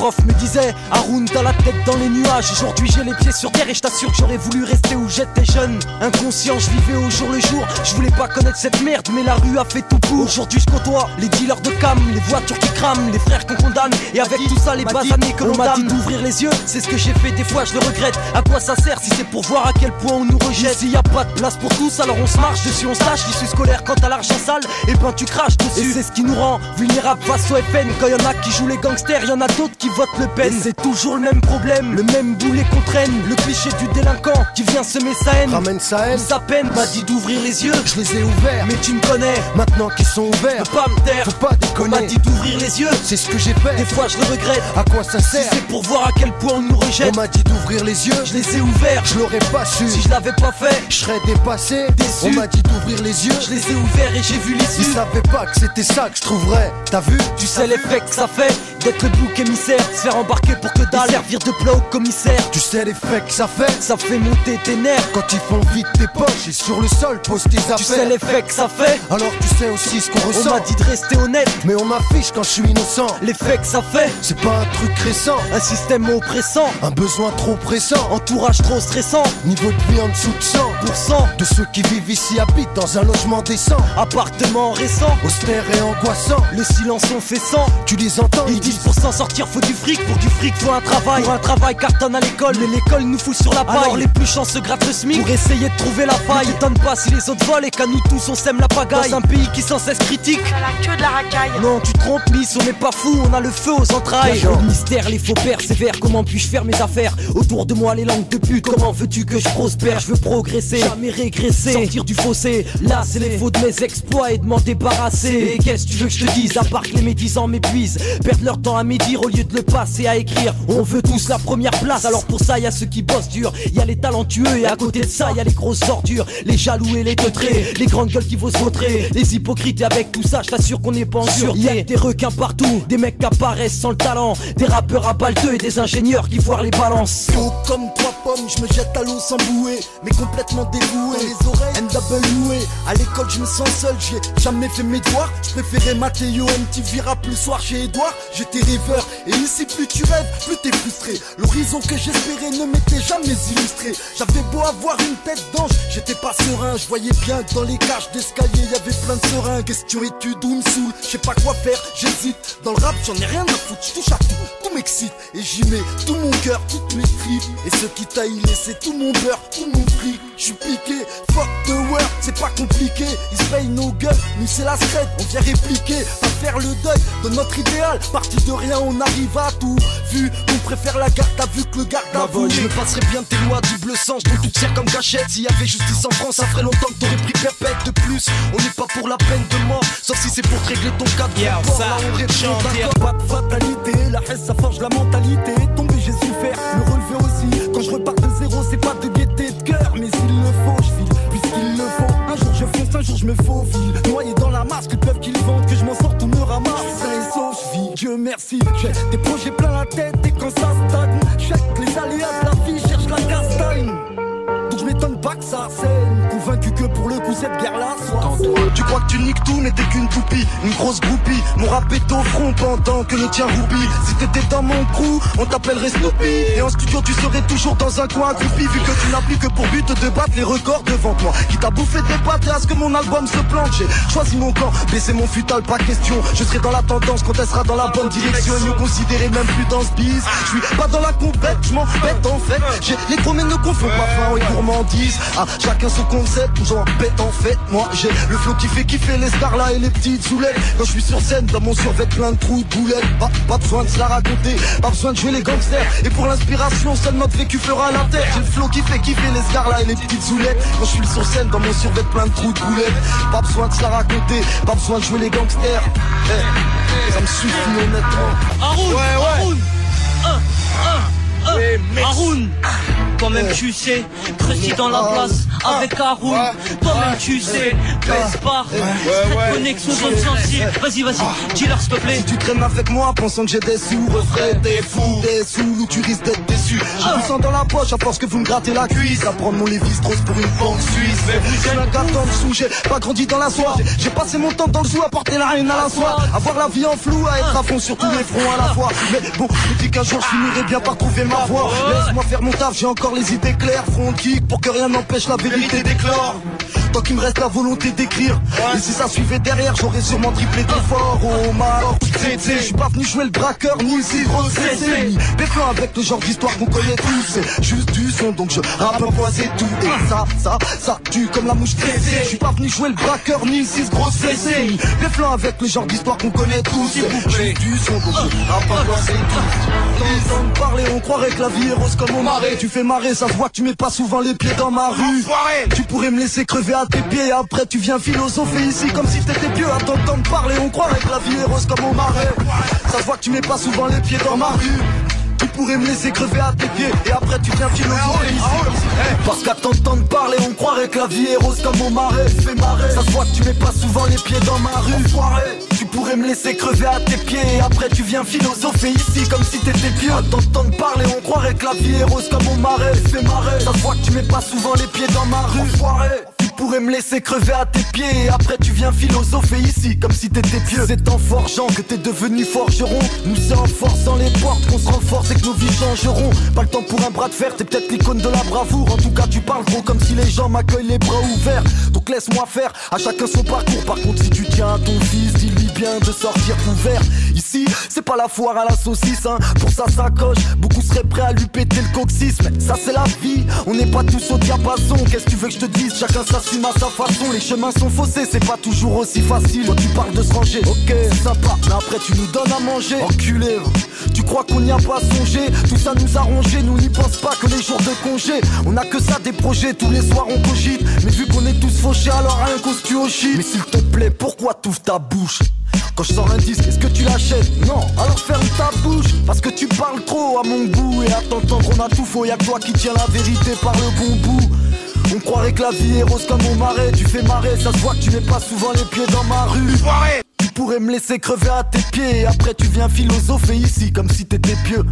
prof me disait Haroun, t'as la tête dans les nuages. Aujourd'hui j'ai les pieds sur terre et je t'assure que j'aurais voulu rester où j'étais jeune. Inconscient, je vivais au jour le jour. Je voulais pas connaître cette merde, mais la rue a fait tout pour. Aujourd'hui je côtoie les dealers de cam, les voitures qui crament, les frères qu'on condamne. Et avec tout ça, les bas années que l'on m'a dit d'ouvrir les yeux. C'est ce que j'ai fait, des fois je le regrette. À quoi ça sert si c'est pour voir à quel point on nous rejette? S'il y a pas de place pour tous, alors on se marche dessus, on se lâche. L'issue scolaire quand t'as l'argent sale, et ben tu craches dessus. Et c'est ce qui nous rend vulnérables face au FN. Quand y'en a qui jouent les gangsters, y'en a d'autres qui votent Le Pen. C'est toujours le même problème, le même boulet qu'on traîne. Le cliché du délinquant qui vient semer sa haine. Ramène sa haine, sa peine, m'a dit d'ouvrir les yeux. Je les ai ouverts, mais tu me connais. Maintenant qu'ils sont ouverts, je peux pas me taire. Faut pas déconner. On m'a dit d'ouvrir les yeux, c'est ce que j'ai fait. Des fois je le regrette. À quoi ça sert? Si c'est pour voir à quel point on nous rejette. On m'a dit d'ouvrir les yeux, je les ai ouverts. Je l'aurais pas su. Si je l'avais pas fait, je serais dépassé, déçu. On m'a dit d'ouvrir les yeux, je les ai ouverts et j'ai vu l'issue. Ils savaient pas que c'était ça que je trouverais. T'as vu? Tu sais l'effet que ça fait d'être le bouc émissaire, se faire embarquer pour que dalle, servir de plat au commissaire. Tu sais l'effet que ça fait? Ça fait monter tes nerfs quand ils font vite tes poches et sur le sol pose tes affaires. Tu sais l'effet que ça fait? Alors tu sais aussi ce qu'on ressent. On m'a dit de rester honnête, mais on m'affiche quand je suis innocent. L'effet que ça fait, c'est pas un truc récent, un système oppressant, un besoin trop pressant, entourage trop stressant, niveau de vie en dessous de 100% de ceux qui vivent ici habitent dans un logement décent. Appartement récent, austère et angoissant, le silence on fait sans. Tu les entends, ils disent pour s'en sortir faut du fric, pour du fric faut un travail. Pour un travail cartonne à l'école, mais l'école nous fout sur la paille. Alors les plus chanceux grattent le SMIC pour essayer de trouver la faille. Ne t'étonne pas si les autres volent et qu'à nous tous on sème la pagaille. Dans un pays qui sans cesse critique, on a la queue de la racaille. Non tu te trompes Miss, on n'est pas fou, on a le feu aux entrailles. Le mystère, les faux persévèrent, comment puis-je faire mes affaires? Autour de moi les langues de pute, comment veux-tu que je prospère? Je veux progresser, jamais régresser, sortir du fossé. Là c'est les faux de mes exploits et de m'en débarrasser. Et qu'est-ce que tu veux que je te dise, à part que les médisants m'épuisent, perdent leur temps à médire au lieu de le passer à écrire. On veut tous la première place, alors pour ça y a ceux qui bossent dur, y a les talentueux et à côté de ça y a les grosses ordures, les jaloux et les teutrés, les grandes gueules qui vont se vautrer, les hypocrites. Et avec tout ça je t'assure qu'on n'est pas en sûreté. Y'a des requins partout, des mecs qui apparaissent sans le talent, des rappeurs à balteux et des ingénieurs qui foirent les balances. Yo comme trois pommes, je me jette à l'eau sans bouer, mais complètement dévoué, les oreilles NWA. À l'école je me sens seul, j'ai jamais fait mes devoirs. Je préférais Mathéo, MTV rap le soir chez Edouard. J'étais rêveur et ici plus tu rêves, plus t'es frustré. L'horizon que j'espérais ne m'était jamais illustré. J'avais beau avoir une tête d'ange, j'étais pas serein. Je voyais bien que dans les cages d'escalier y avait plein de seringues. Question études ou me saoule, je sais pas quoi faire, j'hésite. Dans le rap j'en ai rien à foutre, je touche à tout m'excite. Et j'y mets tout mon cœur, toutes mes tripes. Et ceux qui taillent laissé tout mon beurre, tout mon fric. J'suis piqué, fuck the world, c'est pas compliqué. Ils se payent nos gueules, nous c'est la scred. On vient répliquer, à faire le deuil de notre idéal. Parti de rien, on arrive à tout. Vu qu'on préfère la garde à vue que le garde à vous. Je me passerais bien tes lois, double sens, donc tu tires comme gâchette. S'il y avait justice en France, ça ferait longtemps que t'aurais pris perpète. De plus, on n'est pas pour la peine de mort, sauf si c'est pour te régler ton cas de mort. Là on répond d'accord. Pas de fatalité, la haine ça forge la mentalité. Tomber j'ai souffert, me relever aussi. Quand je repars de zéro, c'est pas de gaieté de cœur, mais il le faut, je file puisqu'il le faut. Un jour je fonce, un jour je me faufile, noyé dans la masse, ils peuvent qu'ils vendent, que je m'en sorte ou me ramasse. Sain et sauf, je vis, Dieu merci. J'ai des projets plein la tête et quand ça stagne, check les aléas de la vie, cherche la castagne. Donc je m'étonne pas que ça saigne, convaincu que pour le coup cette guerre-là soit. Tu crois que tu niques tout mais t'es qu'une toupie, une grosse groupie. Mon rap est au front pendant que le tien roupie. Si t'étais dans mon crew, on t'appellerait Snoopy. Et en studio tu serais toujours dans un coin accroupi, vu que tu n'as plus que pour but de battre les records devant toi. Qui t'a bouffé des pattes et à ce que mon album se plante. J'ai choisi mon camp, baisser mon futal, pas question. Je serai dans la tendance quand elle sera dans la bonne direction. Et me considérer même plus dans ce bise. Je suis pas dans la compète, je m'en bête en fait. J'ai les gros mais ne confondent pas faim et gourmandise. Ah, chacun son concept, j'en bête en fait. Moi j'ai le flow qui fait kiffer les stars là et les petites soulettes. Quand je suis sur scène, dans mon survêt plein de trous de boulettes. Pas besoin de se la raconter, pas besoin de jouer les gangsters. Et pour l'inspiration, seul notre vécu fera la terre. J'ai le flow qui fait kiffer les stars là et les petites soulettes. Quand je suis sur scène, dans mon survêt plein de trous de boulettes. Pas besoin de se la raconter, pas besoin de jouer les gangsters. Ça me suffit honnêtement. Haroun, Haroun, toi-même tu sais, précis dans la place, avec Haroun. Toi-même tu sais, baisse pas. Connexion zone sensible. Vas-y, dis-leur s'il te plaît. Si tu traînes avec moi pensant que j'ai des sous, refrais, t'es fou, des sous ou tu risques d'être déçu. J'ai du sang dans la poche à force que vous me grattez la cuisse. À prendre mon Lévi-Strauss pour une banque suisse. Mais j'ai un gars dans le sou, j'ai pas grandi dans la soie. J'ai passé mon temps dans le zoo à porter la haine à la soie. Avoir la vie en flou, à être à fond sur tous les fronts à la fois. Mais bon, je me dis qu'un jour je finirai bien par trouver ma voie. Laisse-moi faire mon taf, j'ai encore les idées claires. Front kick pour que rien n'empêche la vérité d'éclore. Tant qu'il me reste la volonté d'écrire. Et si ça suivait derrière, j'aurais sûrement triplé d'efforts. Oh mort, je suis pas venu jouer le braqueur ni le cidre, ni béflant avec le genre d'histoire qu'on connaît tous. C'est juste du son donc je rappe un poids et tout. Et ça tue comme la mouche tressée. Je suis pas venu jouer le braqueur ni le 6 grosse fessée. Béflant avec le genre d'histoire qu'on connaît tous. C'est juste du son donc je rappe un poids et tout. T'entends parler, on croirait que la vie est rose comme au marais. Tu fais marrer, ça se voit que tu mets pas souvent les pieds dans ma rue. Tu pourrais me laisser crever à tes pieds. Après tu viens philosopher ici comme si t'étais pieux. À t'entendre parler, on croirait que la vie est rose comme au marais. Ça se voit que tu mets pas souvent les pieds dans ma rue. Tu pourrais me laisser crever à tes pieds. Et après tu viens philosopher ici. Parce qu'à t'entendre parler, on croirait que la vie est rose comme au marais. Fais marrer, ça se voit que tu mets pas souvent les pieds dans ma rue. Tu pourrais me laisser crever à tes pieds. Et après tu viens philosopher ici comme si t'étais pieux. À t'entendre parler, on croirait que la vie est rose comme au marais. Fais marrer, ça se voit que tu mets pas souvent les pieds dans ma rue. Tu pourrais me laisser crever à tes pieds. Et après tu viens philosopher ici comme si t'étais pieux. C'est en forgeant que t'es devenu forgeron. Nous c'est en forçant les portes qu'on se renforce et que nos vies changeront. Pas le temps pour un bras de fer, t'es peut-être l'icône de la bravoure. En tout cas tu parles gros comme si les gens m'accueillent les bras ouverts. Donc laisse-moi faire, à chacun son parcours. Par contre si tu tiens à ton fils, dis-lui bien de sortir couvert. Ici c'est pas la foire à la saucisse hein. Pour ça coche, beaucoup seraient prêts à lui péter le coccyx. Mais ça c'est la vie, on n'est pas tous au diapason. Qu'est-ce que tu veux que je te dise, chacun s'assume à sa façon. Les chemins sont faussés, c'est pas toujours aussi facile. Toi tu parles de se ranger, ok c'est sympa, mais après tu nous donnes à manger. Enculé, tu crois qu'on n'y a pas songé? Tout ça nous a rongé, nous n'y pense pas que les jours de congé. On a que ça des projets, tous les soirs on cogite. Mais vu qu'on est tous fauchés, alors rien cause tu au shit. Mais s'il te plaît, pourquoi t'ouvres ta bouche? Quand je sors un disque, est-ce que tu l'achètes? Non, alors ferme ta bouche. Parce que tu parles trop à mon goût. Et à t'entendre on a tout faux, y'a que toi qui tiens la vérité par le bon bout. On croirait que la vie est rose comme au marais. Tu fais marrer, ça se voit que tu mets pas souvent les pieds dans ma rue. Tu pourrais me laisser crever à tes pieds. Et après tu viens philosopher ici comme si t'étais pieux.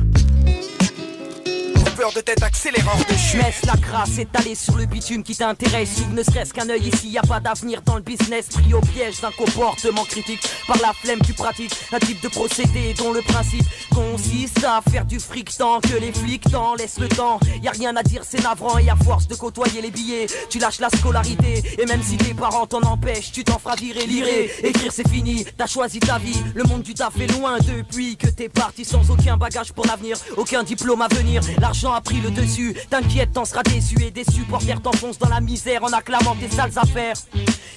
Peur de tête accélérant de chute. Laisse la grâce étalée sur le bitume qui t'intéresse. Ouvre ne serait-ce qu'un œil ici, y a pas d'avenir dans le business. Pris au piège d'un comportement critique. Par la flemme tu pratiques un type de procédé dont le principe consiste à faire du fric tant que les flics t'en laissent le temps. Y a rien à dire, c'est navrant. Et à force de côtoyer les billets, tu lâches la scolarité. Et même si tes parents t'en empêchent, tu t'en feras virer. Lirer, écrire c'est fini, t'as choisi ta vie. Le monde du taf est loin depuis que t'es parti. Sans aucun bagage pour l'avenir, aucun diplôme à venir. L'argent a pris le dessus, t'inquiète t'en seras déçu. Et des supporters t'enfoncent dans la misère en acclamant tes sales affaires.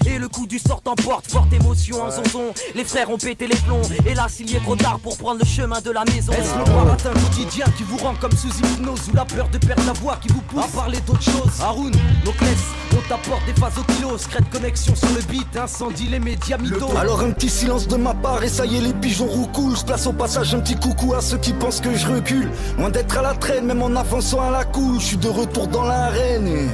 Et le coup du sort t'emporte, forte émotion en zonzon. Les frères ont pété les plombs, hélas il y est trop tard pour prendre le chemin de la maison. Est-ce le baratin quotidien qui vous rend comme sous hypnose, ou la peur de perdre la voix qui vous pousse à parler d'autre chose? Haroun, Noclès, on t'apporte des phases au kilo. Secrète connexion sur le beat, incendie les médias mythos. Alors un petit silence de ma part et ça y est les pigeons roucoulent. Je place au passage un petit coucou à ceux qui pensent que je recule. Loin d'être à la traîne, même en avançant à la cool. Je suis de retour dans l'arène et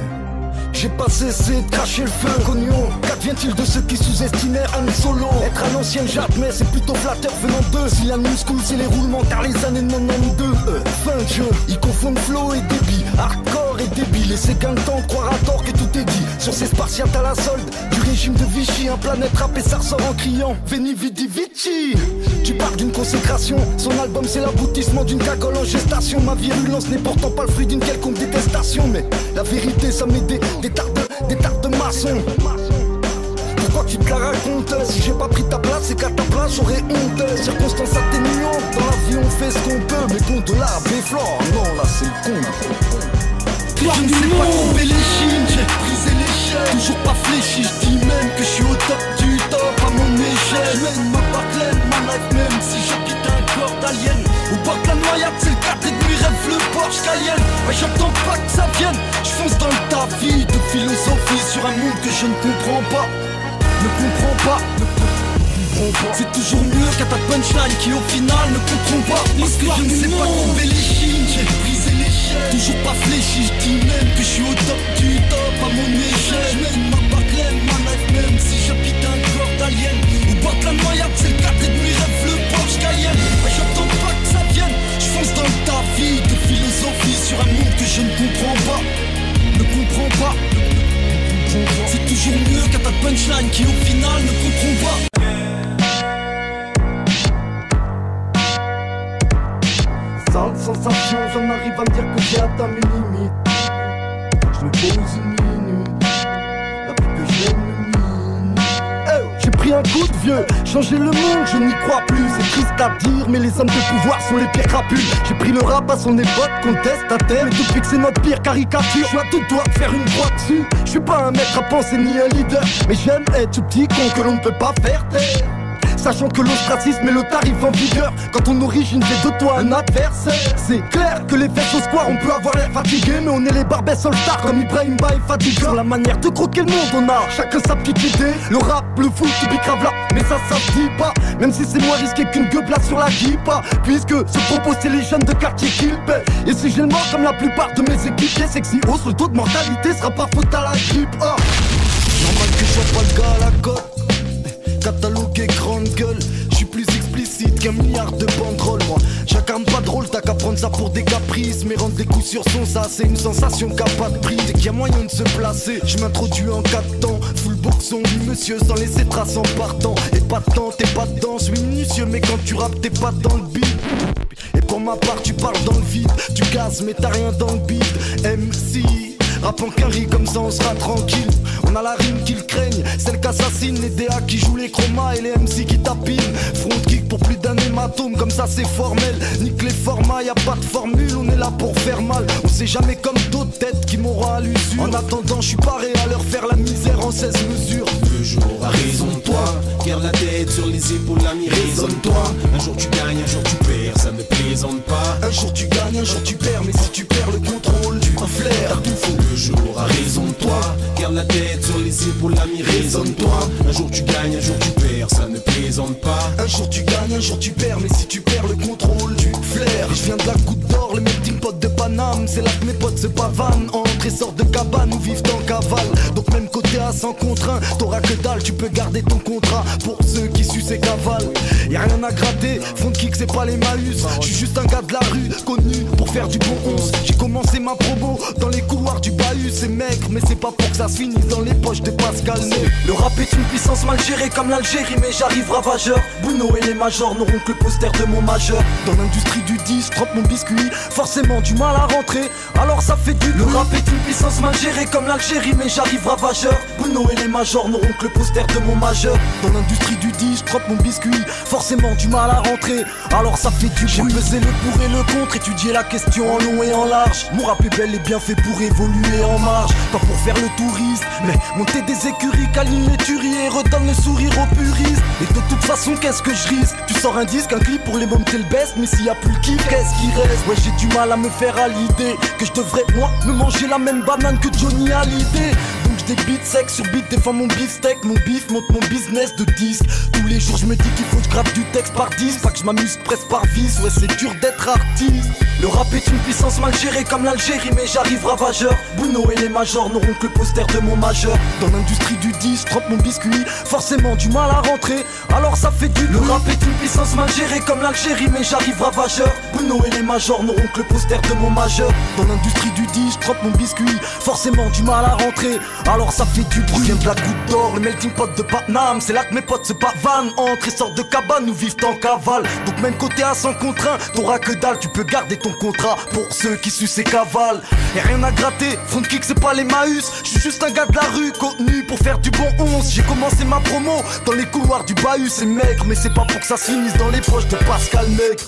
j'ai pas cessé de cracher le feu. Cognon, qu'advient-il de ceux qui sous-estimaient Han Solo? Être à l'ancienne j'admets, c'est plutôt flatteur venant d'eux. Si la new school c'est les roulements car les années 92 fin de jeu, ils confondent flow et débit, hardcore et débile. Et c'est qu'un temps de croire à tort que tout est dit. Sur ces spartiates à la solde du régime de Vichy, un planète rap et ça ressort en criant Veni Vidi Vici. Tu parles d'une consécration, son album c'est l'aboutissement d'une cagole en gestation. Ma virulence n'est pourtant pas le fruit d'une quelconque détestation. Mais la vérité ça m'est des tartes de maçon. Pourquoi tu te la racontes? Si j'ai pas pris ta place, c'est qu'à ta place j'aurais honte. Circonstances atténuantes, dans la vie on fait ce qu'on peut. Mais compte de la béflore, non là c'est le con. Je ne sais pas tomber les chines, j'ai brisé l'échelle. Toujours pas fléchi, je dis même que je suis au top du top à mon échelle. Je mène ma backlane, ma life même si j'habite un corps d'alien. Au bord de la noyade, c'est le 4 et demi rêve le Porsche Cayenne. Ouais, j'attends pas que ça vienne, je fonce dans le tapis de philosophie sur un monde que je ne comprends pas. Ne comprends pas, ne comprends pas. C'est toujours mieux qu'à ta punchline qui au final ne comprend pas. Parce que je ne sais pas tomber les chines, j'ai brisé les chines. échelle. Toujours pas fléchi, je dis même que je suis au top du top à mon échelle. J'mène ma baclène, ma life même si j'habite un corps d'alien. Au bord de la noyade, c'est le 4 et demi, rêve le Porsche Cayenne. Ouais, j'attends pas que ça vienne, j'fonce dans ta vie de philosophie sur un monde que je ne comprends pas. Ne comprends pas. C'est toujours mieux qu'à ta punchline qui au final ne comprend pas. Sale sensation, j'en arrive à me dire que j'ai atteint mes limites. Je me pose une minute, la plus que j'aime le mine. J'ai pris un coup de vieux, changer le monde, je n'y crois plus. C'est triste à dire, mais les hommes de pouvoir sont les pires crapules. J'ai pris le rap à son époque, contestataire. Et depuis que c'est notre pire caricature, je suis à tout doigt de faire une croix dessus. Je suis pas un maître à penser ni un leader, mais j'aime être ce petit con que l'on ne peut pas faire taire. Sachant que l'ostracisme est le tarif en vigueur quand ton origine fait de toi un adversaire. C'est clair que les fesses au square on peut avoir l'air fatigué, mais on est les barbets solstars comme Ibrahim Ba et Fatigue. Sur la manière de croquer le monde on a chacun sa petite idée. Le rap, le foot, le bicrave là, mais ça se dit pas. Même si c'est moins risqué qu'une gueule là sur la guipa. Puisque ce propos c'est les jeunes de quartier qui le paient. Et si j'ai le mort comme la plupart de mes équipiers, c'est que si hausse le taux de mortalité sera pas faute à la grippe. Oh. Normal que je sois pas le gars à la cote, catalogué grande gueule, je suis plus explicite qu'un milliard de banderoles moi. J'incarne pas de rôle, t'as qu'à prendre ça pour des caprices. Mais rendre des coups sur son ça c'est une sensation qu'a pas de prix. Dès qu'il y a moyen de se placer, je m'introduis en 4 temps. Full boxon, oui monsieur, sans laisser trace en partant. Et pas de temps, t'es pas de danse, oui minutieux. Mais quand tu rappes t'es pas dans le beat. Et pour ma part tu parles dans le vide. Tu casses mais t'as rien dans le beat. MC rappant qu'un riz comme ça on sera tranquille. On a la rime qu'ils craignent, celle qu'assassine. Les DA qui jouent les chromas et les MC qui tapinent. Front kick pour plus d'un hématome, comme ça c'est formel. Nique les formats, y'a pas de formule, on est là pour faire mal. On sait jamais comme d'autres têtes qui m'auront à l'usure. En attendant je suis paré à leur faire la misère en 16 mesures. Le jour a raison de toi, garde la tête sur les épaules, l'ami, raisonne-toi. Un jour tu gagnes, un jour tu perds, ça ne plaisante pas. Un jour tu gagnes, un jour tu perds, mais si tu perds le contrôle, tu flair, tout faux. Le jour a raison de toi, garde la tête sur les épaules, l'ami, raisonne-toi. Un jour tu gagnes, un jour tu perds, ça ne plaisante pas. Un jour tu gagnes, un jour tu perds, mais si tu perds le contrôle, tu flair. Et je viens de la Goutte d'Or, le melting pot de Paname. C'est là que mes potes se pavanent, entre et sortent de cabane ou vivent en cavale. Donc même côté à 100 contre 1, t'auras que dalle, tu peux garder ton contrat. Pour ceux qui sucent et cavalent, y'a rien à gratter, front kick c'est pas les Maüs. J'suis juste un gars de la rue, connu pour faire du bon 11. J'ai commencé ma promo dans les couloirs du bahut. C'est maigre mais c'est pas pour que ça se finisse dans les poches de Pascal Ney. Le rap est une puissance mal gérée comme l'Algérie, mais j'arrive ravageur. Bruno et les majors n'auront que le poster de mon majeur. Dans l'industrie du 10, trempe mon biscuit, forcément du mal à rentrer, alors ça fait du bruit. Le rap est une puissance mal gérée comme l'Algérie, mais j'arrive ravageur. Bruno et les majors n'auront que le poster de mon majeur. Dans l'industrie du 10, trempe mon biscuit, forcément du mal à rentrer, alors ça fait du bruit. J'ai pesé le pour et le contre, étudier la question en long et en large. Mon rap est bel et bien fait pour évoluer en marge, pas pour faire le touriste, mais monter des écuries, câline les tueries et redonne le sourire aux puristes. Et de toute façon qu'est-ce que je risque? Tu sors un disque, un clip pour les monter le best, mais s'il y a plus le kiff, qu'est-ce qui reste? Ouais j'ai du mal à me faire à l'idée que je devrais moi me manger la même banane que Johnny Hallyday. Donc je beats secs sur beat, défends mon beefsteak, mon bif monte mon business de disque. Tous les jours je me dis qu'il faut que je grave du texte par 10, pas que je m'amuse presque par vice, ouais c'est dur d'être artiste. Le rap est une puissance mal gérée comme l'Algérie, mais j'arrive ravageur. Bruno et les majors n'auront que le poster de mon majeur. Dans l'industrie du 10, trempe mon biscuit, forcément du mal à rentrer, alors ça fait du bruit. Le rap est une puissance mal gérée comme l'Algérie, mais j'arrive ravageur. Bruno et les majors n'auront que le poster de mon majeur. Dans l'industrie du 10, trempe mon biscuit, forcément du mal à rentrer, alors ça fait du bruit. Je viens de la Goutte d'Or, le melting pot de Paname. C'est là que mes potes se pavanent, entre et sortent de cabane ou vivent en cavale. Donc même côté à 100 contre 1, t'auras que dalle, tu peux garder ton contrat. Pour ceux qui sucent et cavalent, y'a rien à gratter, front kick c'est pas les Maüs. J'suis juste un gars de la rue, connu pour faire du bon 11. J'ai commencé ma promo dans les couloirs du bahut. C'est maigre mais c'est pas pour que ça se finisse dans les poches de Pascal Nègre.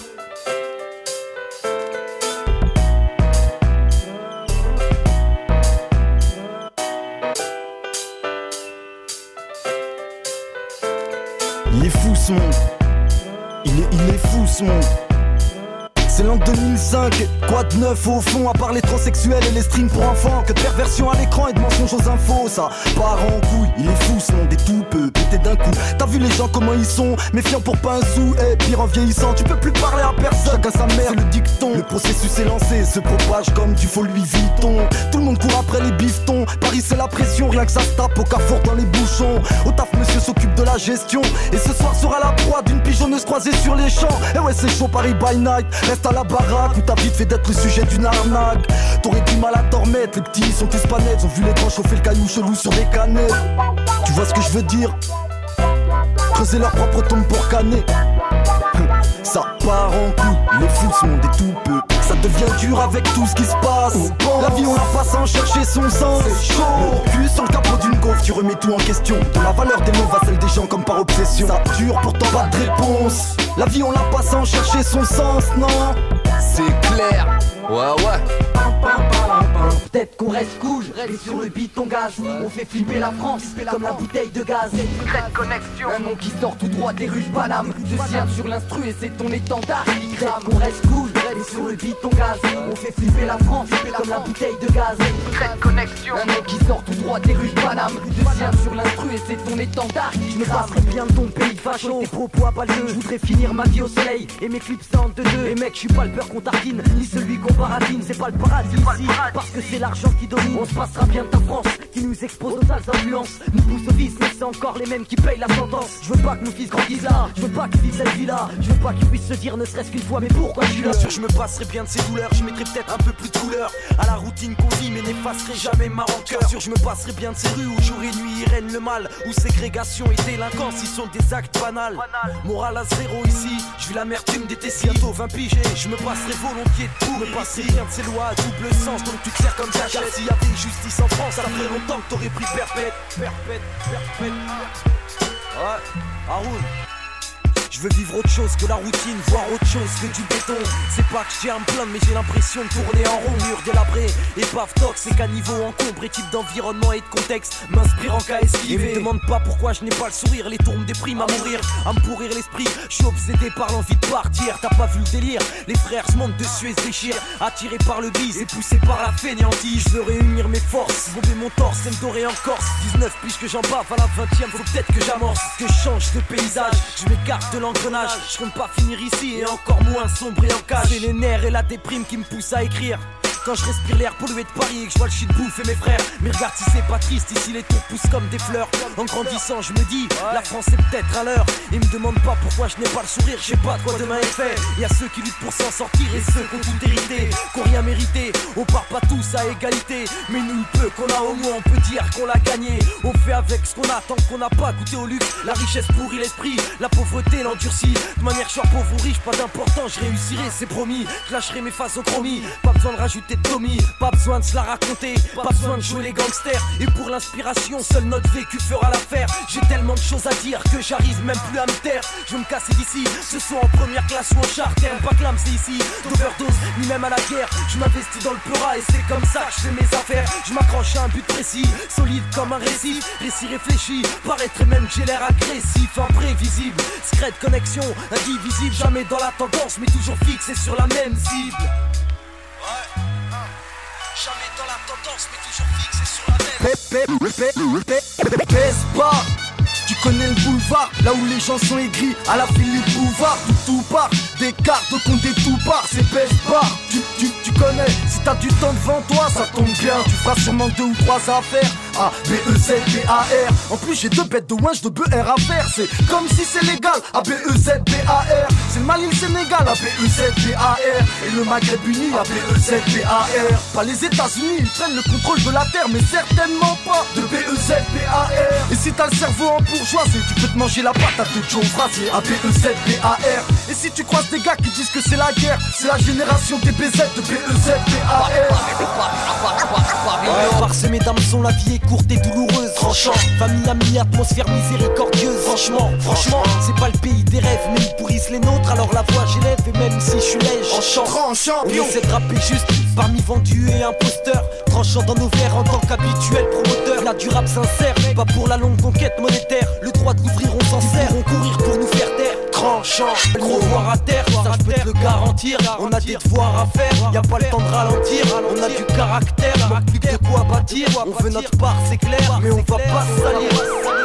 Il est fou ce monde, il est fou ce monde. C'est l'an 2005, quoi de neuf au fond à part les transsexuels et les streams pour enfants. Que de perversion à l'écran et de mensonges aux infos. Ça part en couille, il est fou ce monde et tout peut péter d'un coup. T'as vu les gens comment ils sont, méfiants pour pas un sou. Et pire en vieillissant, tu peux plus parler à personne. Chacun sa mère, c'est le dicton. Le processus est lancé, se propage comme du faux Louis Vuitton. Tout le monde court après les bifetons. Paris c'est la pression, rien que ça se tape au carrefour dans les bouchons. Au taf monsieur s'occupe de la gestion. Et ce soir sera la proie d'une pigeonneuse croisée sur les champs. Et ouais c'est chaud Paris by night. Reste à la baraque où t'as vite fait d'être le sujet d'une arnaque. T'aurais du mal à t'en remettre, les petits sont tous pas nets. Ils ont vu les grands chauffer le caillou chelou sur des canettes. Tu vois ce que je veux dire? Creuser leur propre tombe pour canner. Ça part en couille, les fous ce monde est tout peu. Ça devient dur avec tout ce qui se passe. La vie on la passe sans chercher son sens. C'est chaud. Le cul sur le capot d'une gaufre, tu remets tout en question. De la valeur des mots à celle des gens comme par obsession. Ça dure pourtant pas de réponse. La vie on la passe sans chercher son sens, non. C'est clair, ouais. Peut-être qu'on reste cool, et sur le beat on gaz. On fait flipper la France, comme la bouteille de gaz. Secret connexion. Un nom qui sort tout droit des rues de Paname. Je tiens sur l'instru et c'est ton étendard qui crame. On reste cool, et sur le beat on gaz. On fait flipper la France, comme la bouteille de gaz. Secret connexion. Un nom qui sort tout droit des rues de Paname. Je tiens sur l'instru et c'est ton étendard qui me passerait bien de ton pays facho. Tes propos à balle. Je voudrais finir ma vie au soleil et mes clips en 2-2. Et mec, je suis pas le peur qu'on tartine, ni celui qu'on baratine. C'est pas le paradis ici, parce que c'est l'argent qui domine. On se passera bien de ta France, qui nous expose aux sales influences. Nous pousse au vice, mais c'est encore les mêmes qui payent la sentence. Je veux pas que mon fils grandisse là, je veux pas qu'il vive cette vie-là. Je veux pas qu'il puisse se dire ne serait-ce qu'une fois, mais pourquoi je suis là? Bien sûr je me passerai bien de ces douleurs, je mettrai peut-être un peu plus de couleur à la routine qu'on vit, mais n'effacerai jamais ma rancœur. Bien sûr je me passerai bien de ces rues où jour et nuit y règne le mal, où ségrégation et délinquance y sont des actes banals. Morale à zéro ici, je vis l'amertume des Tessis. Bientôt 20 piges, je me passerai volontiers de tout. Me passerai bien de ces lois à double sens, donc tu te sers comme ta chaise. S'il y avait une justice en France, ça ferait longtemps que t'aurais pris perpète. Ouais, Haroun. Je veux vivre autre chose que la routine, voir autre chose que du béton. C'est pas que j'ai à me plaindre, mais j'ai l'impression de tourner en rond. Mur délabré, épave toxique qu'à niveau encombré, type d'environnement et de contexte m'inspirant qu'à esquiver. Et me demande pas pourquoi je n'ai pas le sourire, les tours me dépriment à mourir, à me pourrir l'esprit. Je suis obsédé par l'envie de partir, t'as pas vu le délire? Les frères se montent dessus et se déchirent, attirés par le bise et poussés par la fainéantise. Je veux réunir mes forces, bomber mon torse et me dorer en Corse. 19 piges que j'en bave à la 20ème, faut peut-être que j'amorce, que je change de paysage, je m'écarte de l'engrenage. Je compte pas finir ici et encore moins sombre et en cage. C'est les nerfs et la déprime qui me poussent à écrire. Quand je respire l'air pollué de Paris et que je vois le shit bouffer mes frères. Mais regarde si c'est pas triste, ici les tours poussent comme des fleurs. En grandissant je me dis, la France est peut-être à l'heure. Et me demande pas pourquoi je n'ai pas le sourire, je sais pas de quoi demain est fait. Y'a ceux qui luttent pour s'en sortir et ceux qui ont tout hérité, qu'on rien mérité. On part pas tous à égalité, mais nous le peu qu'on a au moins on peut dire qu'on l'a gagné. On fait avec ce qu'on a tant qu'on n'a pas goûté au luxe. La richesse pourrit l'esprit, la pauvreté l'endurcit. De manière je suis pauvre ou riche, pas d'important, je réussirai, c'est promis. Je lâcherai mes faces au chromie, pas besoin de rajouter de Tommy, pas besoin de se la raconter, pas besoin de jouer les gangsters. Et pour l'inspiration, seul notre vécu fera l'affaire. J'ai tellement de choses à dire que j'arrive même plus à me taire. Je veux me casser d'ici, ce soit en première classe ou en charter. Pas que l'âme c'est ici, d'overdose, ni même à la guerre. Je m'investis dans le peura et c'est comme ça que je fais mes affaires. Je m'accroche à un but précis, solide comme un récit. Récit réfléchi, paraîtrait même que j'ai l'air agressif, imprévisible. Secret connexion, indivisible, jamais dans la tendance, mais toujours fixé sur la même cible. Ouais. Jamais dans la tendance, mais toujours fixé sur la même. Pèse pas. Tu connais le boulevard, là où les gens sont aigris. À la Philippe Bouvard, tout part. Des cartes de compte et tout part, c'est pèse pas. Tu connais, si t'as du temps devant toi, ça tombe bien. Tu feras sûrement 2 ou 3 affaires. A, B, E, Z, B, A, R. En plus j'ai 2 bêtes de winch de B, R à faire. C'est comme si c'est légal. A, B, E, Z, B, A, R. C'est le Mali, le Sénégal. A, B, E, Z, B, A, R. Et le Maghreb uni. A, B, E, Z, B, A, R. Pas les États-Unis, ils prennent le contrôle de la terre, mais certainement pas de B, E, Z, B, A, R. Et si t'as le cerveau en bourgeoisie, tu peux te manger la patate de Joe Frazier. A, B, E, Z, B, A, R. Et si tu croises des gars qui disent que c'est la guerre, c'est la génération des BZ de B, E, Z, B, A, R. Parsemé d'hameçons, la vie est courte et douloureuse. Tranchant, famille, amis, atmosphère miséricordieuse. Franchement, c'est pas le pays des rêves, mais ils pourrissent les nôtres. Alors la voix j'élève et même si je suis lège en chant, on essaie de rapper juste parmi vendus et imposteurs. Tranchant dans nos verres en tant qu'habituel promoteur. Là du rap sincère, pas pour la longue conquête monétaire. Le droit de l'ouvrir on s'en sert, on courir pour nous faire taire. tranchant. Gros voir à terre, ça je peux te le garantir. On a des devoirs à faire, y a pas le temps de ralentir. On a du caractère, manque plus que de quoi bâtir. On veut notre part, c'est clair, mais on va pas se salir.